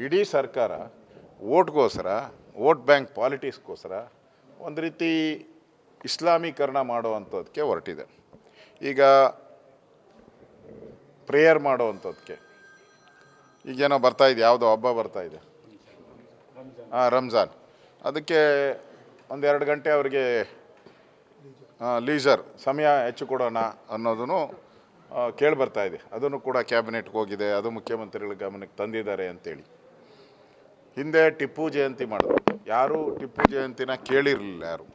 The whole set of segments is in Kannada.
ಇಡೀ ಸರ್ಕಾರ ಓಟ್ಗೋಸ್ಕರ, ವೋಟ್ ಬ್ಯಾಂಕ್ ಪಾಲಿಟಿಕ್ಸ್ಗೋಸ್ಕರ ಒಂದು ರೀತಿ ಇಸ್ಲಾಮೀಕರಣ ಮಾಡುವಂಥದ್ದಕ್ಕೆ ಹೊರಟಿದೆ. ಈಗ ಪ್ರೇಯರ್ ಮಾಡುವಂಥದ್ದಕ್ಕೆ ಈಗೇನೋ ಬರ್ತಾಯಿದೆ, ಯಾವುದೋ ಹಬ್ಬ ಬರ್ತಾಯಿದೆ, ರಂಜಾನ್. ಅದಕ್ಕೆ 1-2 ಗಂಟೆ ಅವರಿಗೆ ಲೀಸರ್ ಸಮಯ ಹೆಚ್ಚು ಕೊಡೋಣ ಅನ್ನೋದನ್ನು ಕೇಳಿಬರ್ತಾಯಿದೆ. ಅದನ್ನು ಕೂಡ ಕ್ಯಾಬಿನೆಟ್ಗೆ ಹೋಗಿದೆ, ಅದು ಮುಖ್ಯಮಂತ್ರಿಗಳ ಗಮನಕ್ಕೆ ತಂದಿದ್ದಾರೆ ಅಂತೇಳಿ. ಹಿಂದೆ ಟಿಪ್ಪು ಜಯಂತಿ ಮಾಡಿದ್ರು, ಯಾರೂ ಟಿಪ್ಪು ಜಯಂತಿನ ಕೇಳಿರಲಿಲ್ಲ. ಯಾರು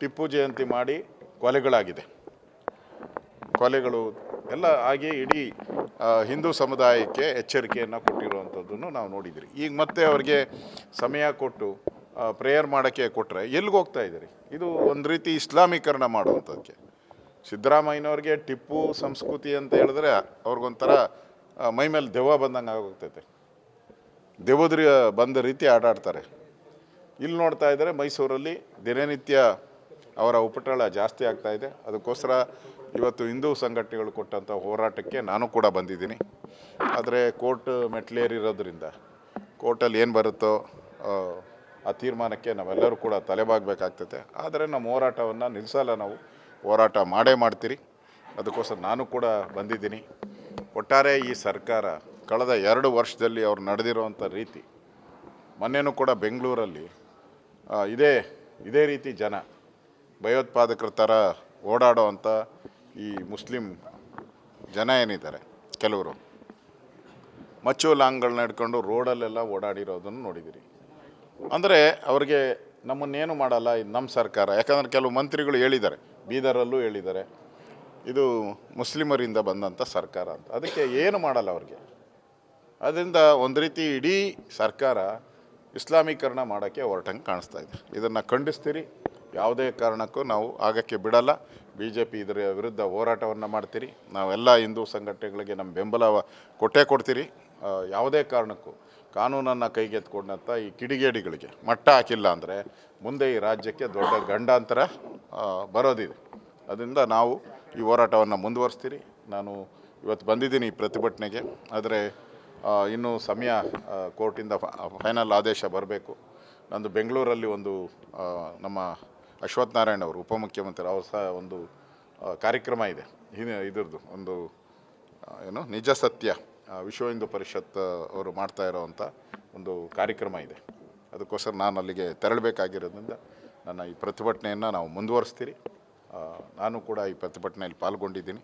ಟಿಪ್ಪು ಜಯಂತಿ ಮಾಡಿ ಕೊಲೆಗಳಾಗಿದೆ, ಕೊಲೆಗಳು ಎಲ್ಲ ಆಗಿ ಇಡೀ ಹಿಂದೂ ಸಮುದಾಯಕ್ಕೆ ಎಚ್ಚರಿಕೆಯನ್ನು ಕೊಟ್ಟಿರುವಂಥದ್ದನ್ನು ನಾವು ನೋಡಿದ್ದೀರಿ. ಈಗ ಮತ್ತೆ ಅವ್ರಿಗೆ ಸಮಯ ಕೊಟ್ಟು ಪ್ರೇಯರ್ ಮಾಡೋಕ್ಕೆ ಕೊಟ್ಟರೆ ಎಲ್ಲಿಗೆ ಹೋಗ್ತಾ ಇದ್ದೀರಿ? ಇದು ಒಂದು ರೀತಿ ಇಸ್ಲಾಮೀಕರಣ ಮಾಡುವಂಥದ್ದಕ್ಕೆ. ಸಿದ್ದರಾಮಯ್ಯನವ್ರಿಗೆ ಟಿಪ್ಪು ಸಂಸ್ಕೃತಿ ಅಂತ ಹೇಳಿದ್ರೆ ಅವ್ರಿಗೊಂಥರ ಮೈ ಮೇಲೆ ದೆವ್ವ ಬಂದಂಗೆ ಆಗೋಗ್ತೈತೆ, ದೆವ್ವದ ಬಂದ ರೀತಿ ಆಟಾಡ್ತಾರೆ. ಇಲ್ಲಿ ನೋಡ್ತಾ ಇದ್ದಾರೆ ಮೈಸೂರಲ್ಲಿ ದಿನನಿತ್ಯ ಅವರ ಉಪಟಳ ಜಾಸ್ತಿ ಆಗ್ತಾಯಿದೆ. ಅದಕ್ಕೋಸ್ಕರ ಇವತ್ತು ಹಿಂದೂ ಸಂಘಟನೆಗಳು ಕೊಟ್ಟಂಥ ಹೋರಾಟಕ್ಕೆ ನಾನು ಕೂಡ ಬಂದಿದ್ದೀನಿ. ಆದರೆ ಕೋರ್ಟ್ ಮೆಟ್ಲೇರಿರೋದ್ರಿಂದ ಕೋರ್ಟಲ್ಲಿ ಏನು ಬರುತ್ತೋ ಆ ತೀರ್ಮಾನಕ್ಕೆ ನಾವೆಲ್ಲರೂ ಕೂಡ ತಲೆಬಾಗಬೇಕಾಗ್ತದೆ. ಆದರೆ ನಮ್ಮ ಹೋರಾಟವನ್ನು ನಿಲ್ಲಿಸಲ್ಲ, ನಾವು ಹೋರಾಟ ಮಾಡೇ ಮಾಡ್ತೀರಿ. ಅದಕ್ಕೋಸ್ಕರ ನಾನು ಕೂಡ ಬಂದಿದ್ದೀನಿ. ಒಟ್ಟಾರೆ ಈ ಸರ್ಕಾರ ಕಳೆದ 2 ವರ್ಷದಲ್ಲಿ ಅವ್ರು ನಡೆದಿರುವಂಥ ರೀತಿ, ಮೊನ್ನೆನೂ ಕೂಡ ಬೆಂಗಳೂರಲ್ಲಿ ಇದೇ ರೀತಿ ಜನ ಭಯೋತ್ಪಾದಕರ ಥರ ಓಡಾಡೋವಂಥ ಈ ಮುಸ್ಲಿಂ ಜನ ಏನಿದ್ದಾರೆ, ಕೆಲವರು ಮಚ್ಚು ಲಾಂಗ್ಗಳನ್ನ ಹಿಡ್ಕೊಂಡು ರೋಡಲ್ಲೆಲ್ಲ ಓಡಾಡಿರೋದನ್ನು ನೋಡಿದ್ದೀರಿ. ಅಂದರೆ ಅವ್ರಿಗೆ ನಮ್ಮನ್ನೇನು ಮಾಡಲ್ಲ ಇದು ನಮ್ಮ ಸರ್ಕಾರ. ಯಾಕಂದರೆ ಕೆಲವು ಮಂತ್ರಿಗಳು ಹೇಳಿದ್ದಾರೆ, ಬೀದರಲ್ಲೂ ಹೇಳಿದ್ದಾರೆ, ಇದು ಮುಸ್ಲಿಮರಿಂದ ಬಂದಂಥ ಸರ್ಕಾರ ಅಂತ. ಅದಕ್ಕೆ ಏನು ಮಾಡಲ್ಲ ಅವ್ರಿಗೆ. ಅದರಿಂದ ಒಂದು ರೀತಿ ಇಡೀ ಸರ್ಕಾರ ಇಸ್ಲಾಮೀಕರಣ ಮಾಡೋಕ್ಕೆ ಹೊರಟಂಗೆ ಕಾಣಿಸ್ತಾ ಇದೆ. ಇದನ್ನು ಖಂಡಿಸ್ತೀರಿ. ಯಾವುದೇ ಕಾರಣಕ್ಕೂ ನಾವು ಆಗಕ್ಕೆ ಬಿಡಲ್ಲ. BJP ಇದರ ವಿರುದ್ಧ ಹೋರಾಟವನ್ನು ಮಾಡ್ತೀರಿ. ನಾವೆಲ್ಲ ಹಿಂದೂ ಸಂಘಟನೆಗಳಿಗೆ ನಮ್ಮ ಬೆಂಬಲ ಕೊಡ್ತೀರಿ. ಯಾವುದೇ ಕಾರಣಕ್ಕೂ ಕಾನೂನನ್ನು ಕೈಗೆತ್ಕೊಂಡಂಥ ಈ ಕಿಡಿಗೇಡಿಗಳಿಗೆ ಮಟ್ಟ ಹಾಕಿಲ್ಲ ಅಂದರೆ ಮುಂದೆ ಈ ರಾಜ್ಯಕ್ಕೆ ದೊಡ್ಡ ಗಂಡಾಂತರ ಬರೋದಿದೆ. ಅದರಿಂದ ನಾವು ಈ ಹೋರಾಟವನ್ನು ಮುಂದುವರಿಸ್ತೀರಿ. ನಾನು ಇವತ್ತು ಬಂದಿದ್ದೀನಿ ಈ ಪ್ರತಿಭಟನೆಗೆ. ಆದರೆ ಇನ್ನೂ ಸಮಯ ಕೋರ್ಟಿಂದ ಫೈನಲ್ ಆದೇಶ ಬರಬೇಕು. ನಂದು ಬೆಂಗಳೂರಲ್ಲಿ ಒಂದು ನಮ್ಮ ಅಶ್ವಥ್ ನಾರಾಯಣ್ ಅವರು ಉಪಮುಖ್ಯಮಂತ್ರಿ ಅವ್ರ ಸಹ ಒಂದು ಕಾರ್ಯಕ್ರಮ ಇದೆ. ಇದ್ರದ್ದು ಒಂದು ನಿಜ ಸತ್ಯ ವಿಶ್ವ ಹಿಂದೂ ಪರಿಷತ್ ಅವರು ಮಾಡ್ತಾ ಇರೋವಂಥ ಒಂದು ಕಾರ್ಯಕ್ರಮ ಇದೆ. ಅದಕ್ಕೋಸ್ಕರ ನಾನು ಅಲ್ಲಿಗೆ ತೆರಳಬೇಕಾಗಿರೋದ್ರಿಂದ ನನ್ನ ಈ ಪ್ರತಿಭಟನೆಯನ್ನು ನಾವು ಮುಂದುವರಿಸ್ತೀರಿ. ನಾನು ಕೂಡ ಈ ಪ್ರತಿಭಟನೆಯಲ್ಲಿ ಪಾಲ್ಗೊಂಡಿದ್ದೀನಿ.